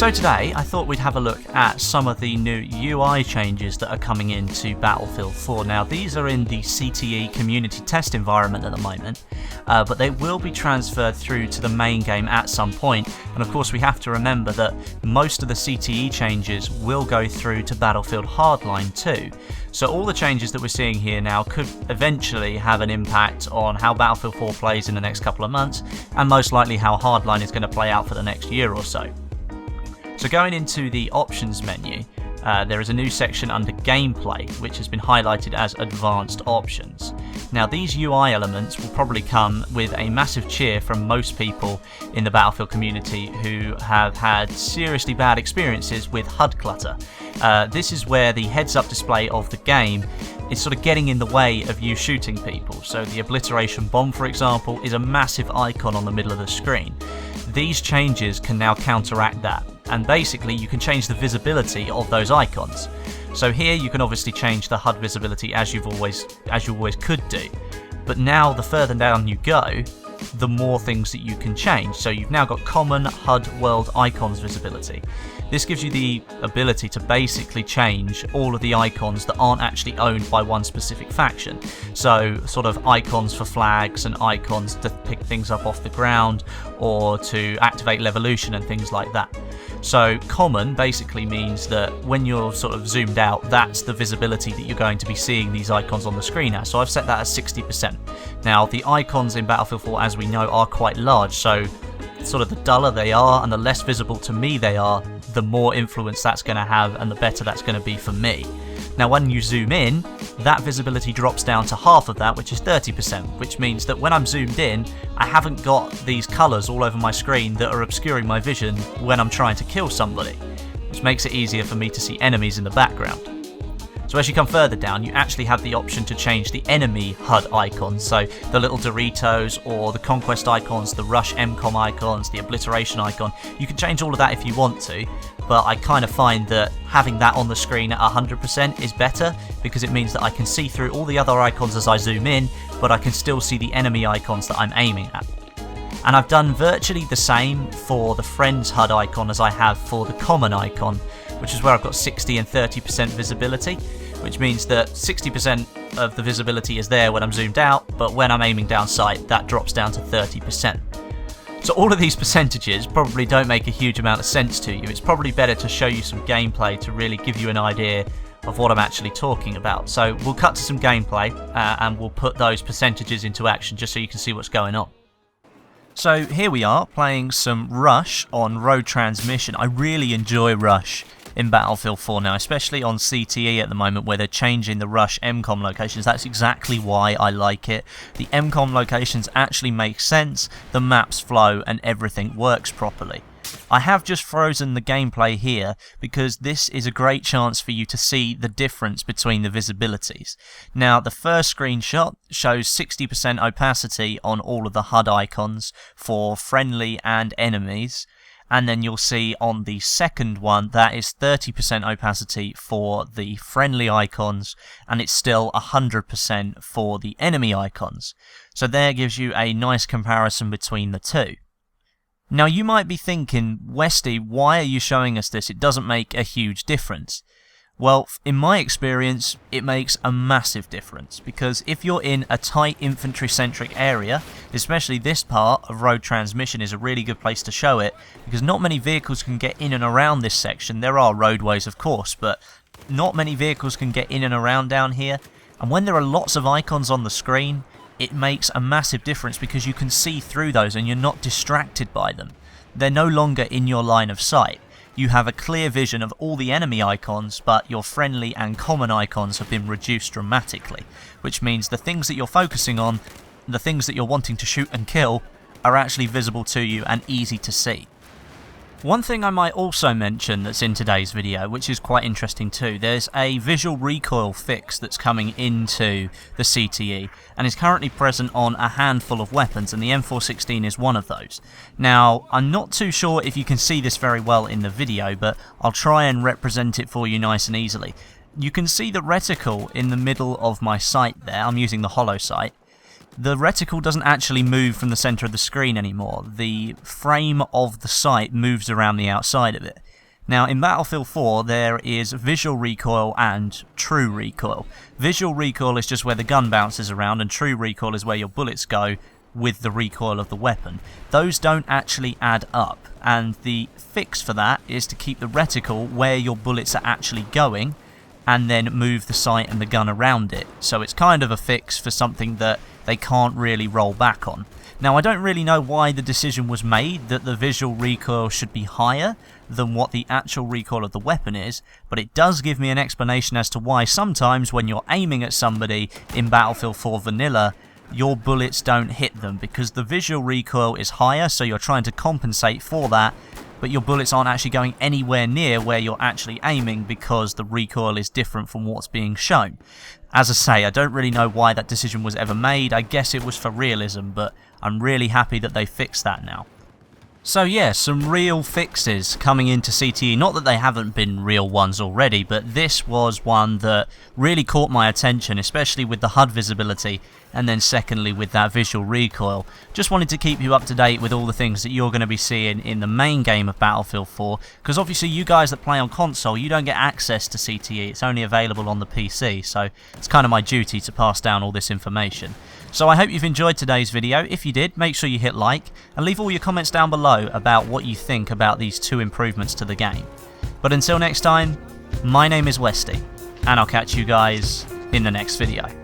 So today, I thought we'd have a look at some of the new UI changes that are coming into Battlefield 4. Now, these are in the CTE community test environment at the moment, but they will be transferred through to the main game at some point. And of course, we have to remember that most of the CTE changes will go through to Battlefield Hardline too. So all the changes that we're seeing here now could eventually have an impact on how Battlefield 4 plays in the next couple of months, and most likely how Hardline is going to play out for the next year or so. So going into the options menu, there is a new section under gameplay, which has been highlighted as advanced options. Now these UI elements will probably come with a massive cheer from most people in the Battlefield community who have had seriously bad experiences with HUD Clutter. This is where the heads-up display of the game is sort of getting in the way of you shooting people. So the obliteration bomb, for example, is a massive icon on the middle of the screen. These changes can now counteract that, and basically you can change the visibility of those icons. So here you can obviously change the HUD visibility as you always could do, but now the further down you go, the more things that you can change. So you've now got common HUD world icons visibility. This gives you the ability to basically change all of the icons that aren't actually owned by one specific faction. So sort of icons for flags and icons to pick things up off the ground or to activate Levolution and things like that. So common basically means that when you're sort of zoomed out, that's the visibility that you're going to be seeing these icons on the screen at. So I've set that as 60%. Now the icons in Battlefield 4, as we know, are quite large, so sort of the duller they are and the less visible to me they are, the more influence that's going to have and the better that's going to be for me. Now when you zoom in, that visibility drops down to half of that, which is 30%, which means that when I'm zoomed in, I haven't got these colours all over my screen that are obscuring my vision when I'm trying to kill somebody, which makes it easier for me to see enemies in the background. So as you come further down, you actually have the option to change the enemy HUD icons, so the little Doritos or the Conquest icons, the Rush MCOM icons, the Obliteration icon. You can change all of that if you want to, but I kind of find that having that on the screen at 100% is better, because it means that I can see through all the other icons as I zoom in, but I can still see the enemy icons that I'm aiming at. And I've done virtually the same for the Friends HUD icon as I have for the Common icon, which is where I've got 60 and 30% visibility, which means that 60% of the visibility is there when I'm zoomed out, but when I'm aiming down sight, that drops down to 30%. So all of these percentages probably don't make a huge amount of sense to you. It's probably better to show you some gameplay to really give you an idea of what I'm actually talking about. So we'll cut to some gameplay and we'll put those percentages into action just so you can see what's going on. So here we are playing some Rush on road transmission. I really enjoy Rush in Battlefield 4 now, especially on CTE at the moment where they're changing the Rush MCOM locations. That's exactly why I like it. The MCOM locations actually make sense, the maps flow and everything works properly. I have just frozen the gameplay here because this is a great chance for you to see the difference between the visibilities. Now the first screenshot shows 60% opacity on all of the HUD icons for friendly and enemies, and then you'll see on the second one that is 30% opacity for the friendly icons, and it's still 100% for the enemy icons. So there gives you a nice comparison between the two. Now you might be thinking, Westy, why are you showing us this? It doesn't make a huge difference. Well, in my experience, it makes a massive difference, because if you're in a tight infantry-centric area, especially this part of road transmission is a really good place to show it, because not many vehicles can get in and around this section. There are roadways, of course, but not many vehicles can get in and around down here, and when there are lots of icons on the screen, it makes a massive difference because you can see through those and you're not distracted by them. They're no longer in your line of sight. You have a clear vision of all the enemy icons, but your friendly and common icons have been reduced dramatically, which means the things that you're focusing on, the things that you're wanting to shoot and kill, are actually visible to you and easy to see. One thing I might also mention that's in today's video, which is quite interesting too, there's a visual recoil fix that's coming into the CTE and is currently present on a handful of weapons, and the M416 is one of those. Now, I'm not too sure if you can see this very well in the video, but I'll try and represent it for you nice and easily. You can see the reticle in the middle of my sight there. I'm using the hollow sight. The reticle doesn't actually move from the center of the screen anymore. The frame of the sight moves around the outside of it. Now in Battlefield 4 there is visual recoil and true recoil. Visual recoil is just where the gun bounces around, and true recoil is where your bullets go with the recoil of the weapon. Those don't actually add up, and the fix for that is to keep the reticle where your bullets are actually going and then move the sight and the gun around it. So it's kind of a fix for something that they can't really roll back on. Now I don't really know why the decision was made that the visual recoil should be higher than what the actual recoil of the weapon is, but it does give me an explanation as to why sometimes when you're aiming at somebody in Battlefield 4 Vanilla, your bullets don't hit them because the visual recoil is higher, so you're trying to compensate for that, but your bullets aren't actually going anywhere near where you're actually aiming because the recoil is different from what's being shown. As I say, I don't really know why that decision was ever made. I guess it was for realism, but I'm really happy that they fixed that now. So yeah, some real fixes coming into CTE. Not that they haven't been real ones already, but this was one that really caught my attention, especially with the HUD visibility, and then secondly with that visual recoil. Just wanted to keep you up to date with all the things that you're going to be seeing in the main game of Battlefield 4, because obviously you guys that play on console, you don't get access to CTE, it's only available on the PC, so it's kind of my duty to pass down all this information. So I hope you've enjoyed today's video. If you did, make sure you hit like, and leave all your comments down below about what you think about these two improvements to the game. But until next time, my name is Westy, and I'll catch you guys in the next video.